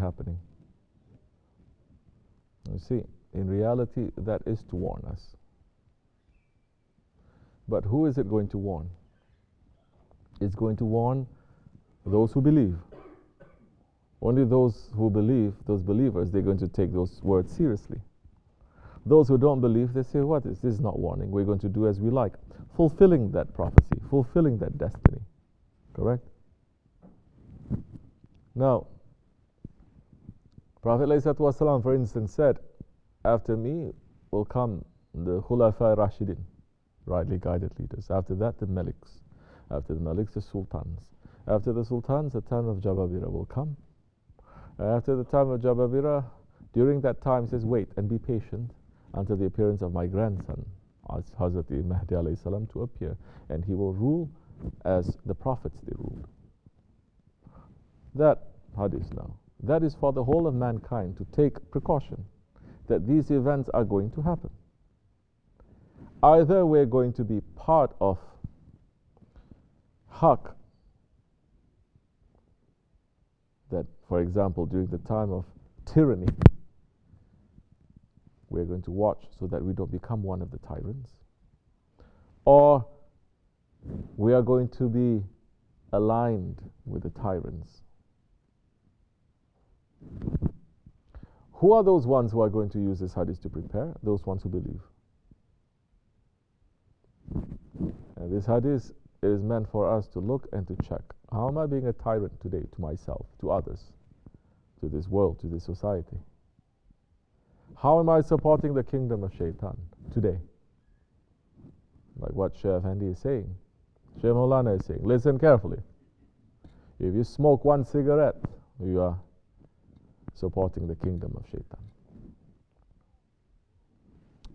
happening. You see, in reality, that is to warn us. But who is it going to warn? It's going to warn those who believe. Only those who believe, those believers, they're going to take those words seriously. Those who don't believe, they say, what is this? Is not warning. We're going to do as we like. Fulfilling that prophecy, fulfilling that destiny. Correct? Now, Prophet ﷺ, for instance, said, after me will come the Khulafa Rashidin, rightly guided leaders. After that, the Maliks. After the Maliks, the Sultans. After the Sultans, the time of Jababira will come. After the time of Jababira, during that time, he says, wait and be patient until the appearance of my grandson, as Hazrat Mahdi alayhi salam, to appear. And he will rule as the prophets they ruled. That hadith now, that is for the whole of mankind to take precaution that these events are going to happen. Either we're going to be part of Haqq, that, for example, during the time of tyranny, we're going to watch so that we don't become one of the tyrants. Or we are going to be aligned with the tyrants. Who are those ones who are going to use this hadith to prepare? Those ones who believe. And this hadith is meant for us to look and to check. How am I being a tyrant today to myself, to others, to this world, to this society? How am I supporting the kingdom of Shaitan today? Like what Shaykh Efendi is saying. Shaykh Maulana is saying, listen carefully. If you smoke one cigarette, you are supporting the kingdom of Shaitan.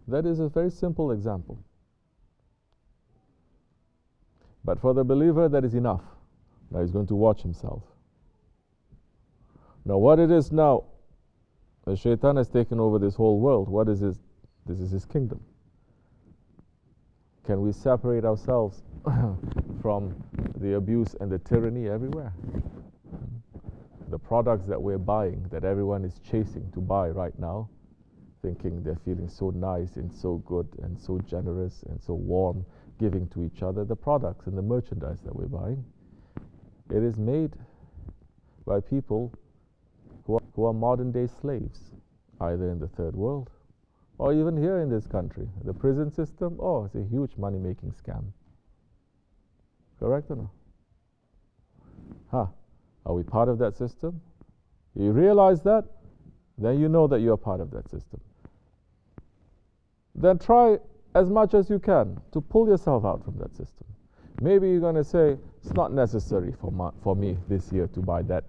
That is a very simple example. But for the believer, that is enough. Now he's going to watch himself. Now what it is now, the Shaitan has taken over this whole world. What is this? This is his kingdom. Can we separate ourselves from the abuse and the tyranny everywhere? The products that we're buying, that everyone is chasing to buy right now, thinking they're feeling so nice and so good and so generous and so warm, giving to each other, the products and the merchandise that we're buying, it is made by people who are modern day slaves, either in the third world or even here in this country. The prison system, oh, it's a huge money making scam. Correct or no? Are we part of that system? You realize that, then you know that you're part of that system. Then try as much as you can to pull yourself out from that system. Maybe you're going to say, it's not necessary for me this year to buy that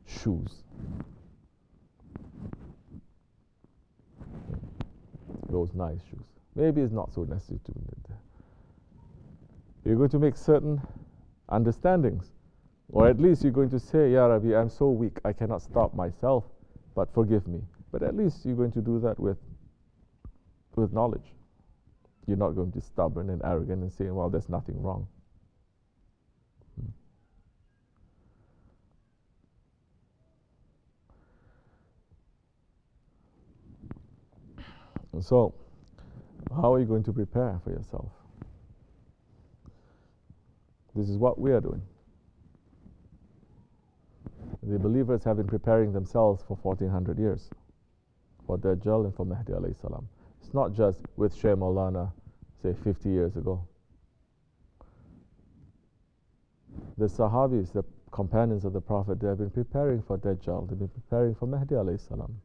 shoes. Those nice shoes. Maybe it's not so necessary to do that. You're going to make certain understandings. Or at least you're going to say, Ya Rabbi, I'm so weak, I cannot stop myself, but forgive me. But at least you're going to do that with knowledge. You're not going to be stubborn and arrogant and saying, well, there's nothing wrong. So, how are you going to prepare for yourself? This is what we are doing. The believers have been preparing themselves for 1400 years for Dajjal and for Mahdi alayhi salam. It's not just with Shaykh Maulana, say 50 years ago. The Sahabis, the companions of the Prophet, they have been preparing for Dajjal, they've been preparing for Mahdi alayhi salam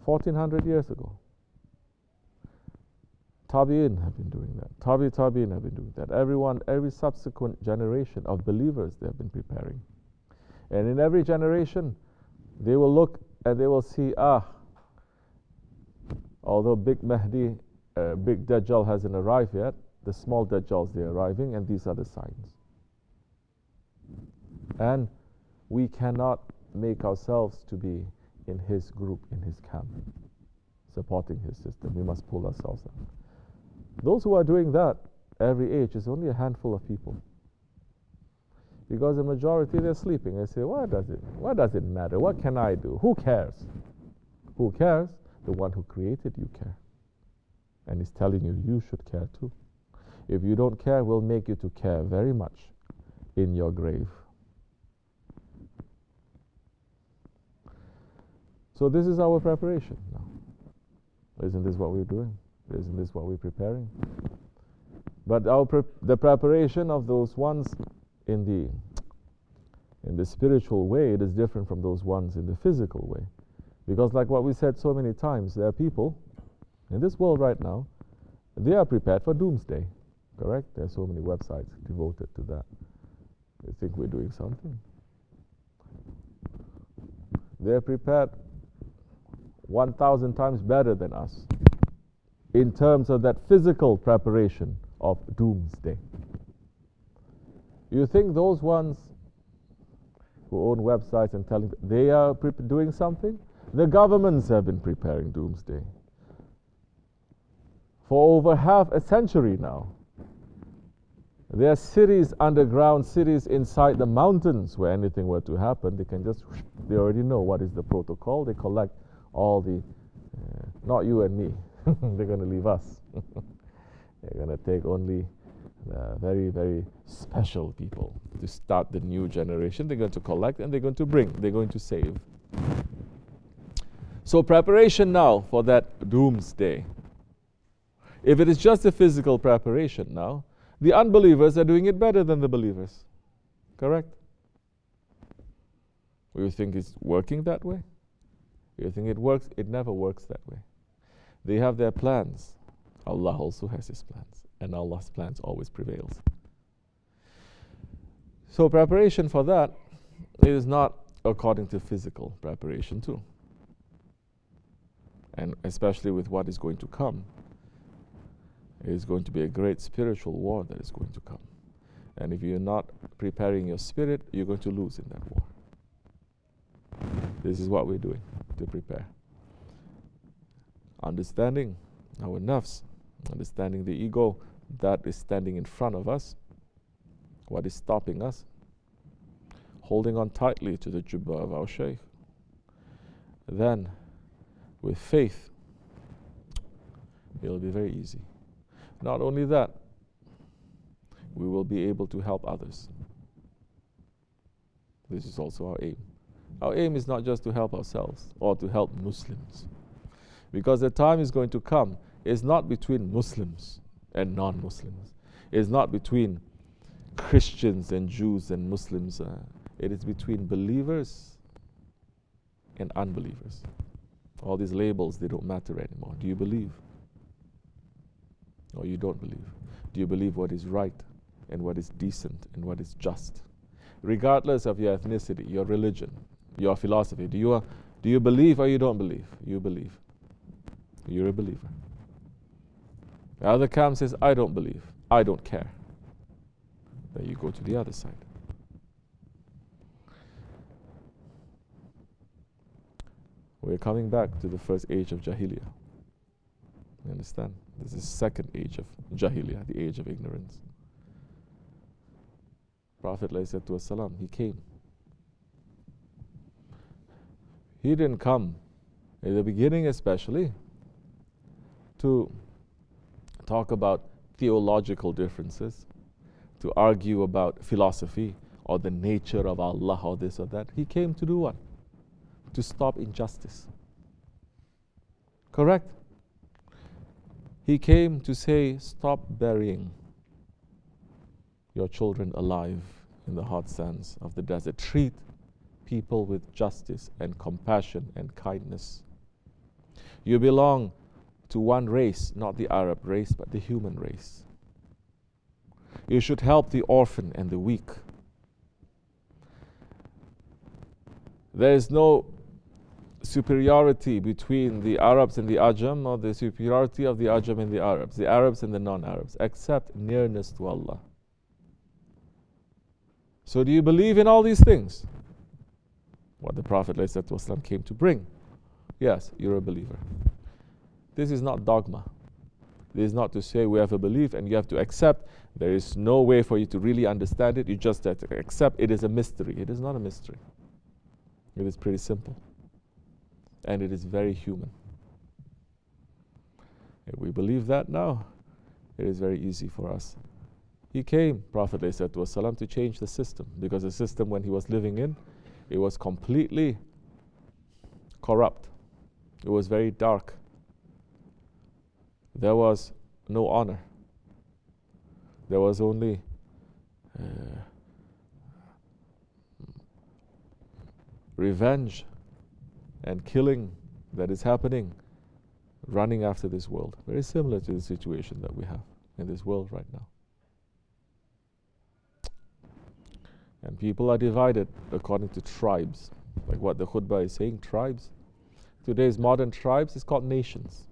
1400 years ago. Tabi'in have been doing that. Tabi'in have been doing that. Every subsequent generation of believers, they have been preparing. And in every generation, they will look and they will see, although Big Mahdi, Big Dajjal hasn't arrived yet, the small Dajjals, they're arriving, and these are the signs. And we cannot make ourselves to be in his group, in his camp, supporting his system. We must pull ourselves out. Those who are doing that, every age, is only a handful of people. Because the majority, they're sleeping. They say, what does it matter? What can I do? Who cares? Who cares? The one who created you care. And he's telling you, you should care too. If you don't care, we'll make you to care very much in your grave. So this is our preparation now. Isn't this what we're doing? Isn't this what we're preparing? But the preparation of those ones in the spiritual way, it is different from those ones in the physical way. Because like what we said so many times, there are people in this world right now, they are prepared for doomsday. Correct? There are so many websites devoted to that. They think we're doing something. They're prepared 1,000 times better than us in terms of that physical preparation of doomsday. You think those ones who own websites and telling they are doing something? The governments have been preparing doomsday for over half a century now. There are cities, underground cities inside the mountains where anything were to happen, they already know what is the protocol. They collect all the, not you and me, they're going to leave us. They're going to take only very, very special people to start the new generation. They're going to collect and they're going to bring, they're going to save. So preparation now for that doomsday. If it is just a physical preparation now, the unbelievers are doing it better than the believers. Correct? You think it's working that way? You think it works? It never works that way. They have their plans. Allah also has His plans. And Allah's plans always prevails. So preparation for that is not according to physical preparation too. And especially with what is going to come. It is going to be a great spiritual war that is going to come. And if you're not preparing your spirit, you're going to lose in that war. This is what we're doing to prepare. Understanding our nafs, understanding the ego that is standing in front of us, what is stopping us, holding on tightly to the jubbah of our Shaykh. Then, with faith, it'll be very easy. Not only that, we will be able to help others. This is also our aim. Our aim is not just to help ourselves or to help Muslims. Because the time is going to come, it's not between Muslims and non-Muslims. It's not between Christians and Jews and Muslims. It is between believers and unbelievers. All these labels, they don't matter anymore. Do you believe? Or you don't believe? Do you believe what is right and what is decent and what is just? Regardless of your ethnicity, your religion, your philosophy, do you believe or you don't believe? You believe. You're a believer. The other camp says, I don't believe. I don't care. Then you go to the other side. We're coming back to the first age of Jahiliyyah. You understand? This is the second age of Jahiliyyah, the age of ignorance. Prophet ﷺ, he came. He didn't come, in the beginning especially, to talk about theological differences, to argue about philosophy or the nature of Allah or this or that. He came to do what? To stop injustice. Correct? He came to say, stop burying your children alive in the hot sands of the desert. Treat people with justice and compassion and kindness. You belong to one race, not the Arab race, but the human race. You should help the orphan and the weak. There is no superiority between the Arabs and the Ajam, or the superiority of the Ajam and the Arabs and the non-Arabs, except nearness to Allah. So do you believe in all these things? What the Prophet ﷺ came to bring? Yes, you're a believer. This is not dogma. This is not to say we have a belief and you have to accept. There is no way for you to really understand it. You just have to accept it is a mystery. It is not a mystery. It is pretty simple. And it is very human. If we believe that now, it is very easy for us. He came, Prophet ﷺ, to change the system, because the system when he was living in, it was completely corrupt. It was very dark. There was no honor. There was only revenge and killing that is happening, running after this world. Very similar to the situation that we have in this world right now. And people are divided according to tribes, like what the khutbah is saying, tribes. Today's modern tribes is called nations.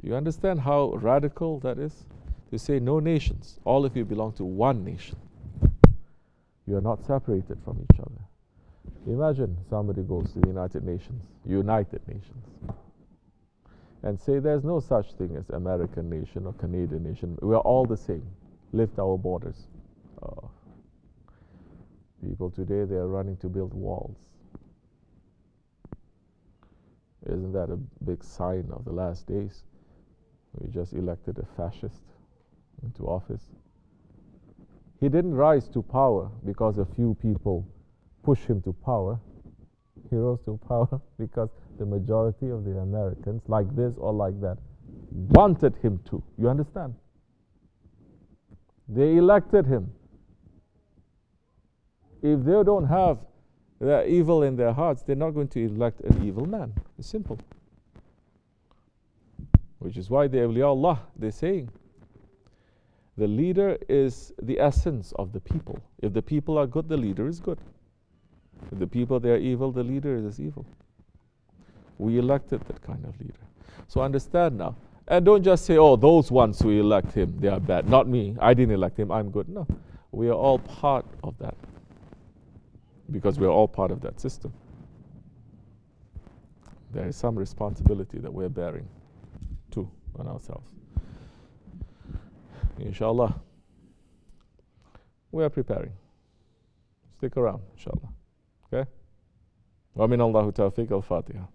You understand how radical that is? To say no nations, all of you belong to one nation. You are not separated from each other. Imagine somebody goes to the United Nations, and say there's no such thing as American nation or Canadian nation. We are all the same. Lift our borders. Oh. People today, they are running to build walls. Isn't that a big sign of the last days? We just elected a fascist into office. He didn't rise to power because a few people pushed him to power. He rose to power because the majority of the Americans, like this or like that, wanted him to. You understand? They elected him. If they don't have that evil in their hearts, they're not going to elect an evil man. It's simple. Which is why the awliya Allah, they're saying, the leader is the essence of the people. If the people are good, the leader is good. If the people, they are evil, the leader is evil. We elected that kind of leader. So understand now. And don't just say, oh, those ones who elect him, they are bad. Not me. I didn't elect him. I'm good. No. We are all part of that. Because we are all part of that system. There is some responsibility that we're bearing too on ourselves. Inshallah, we are preparing. Stick around, inshallah. Okay? Wa min Allahu tawfiq al-Fatiha.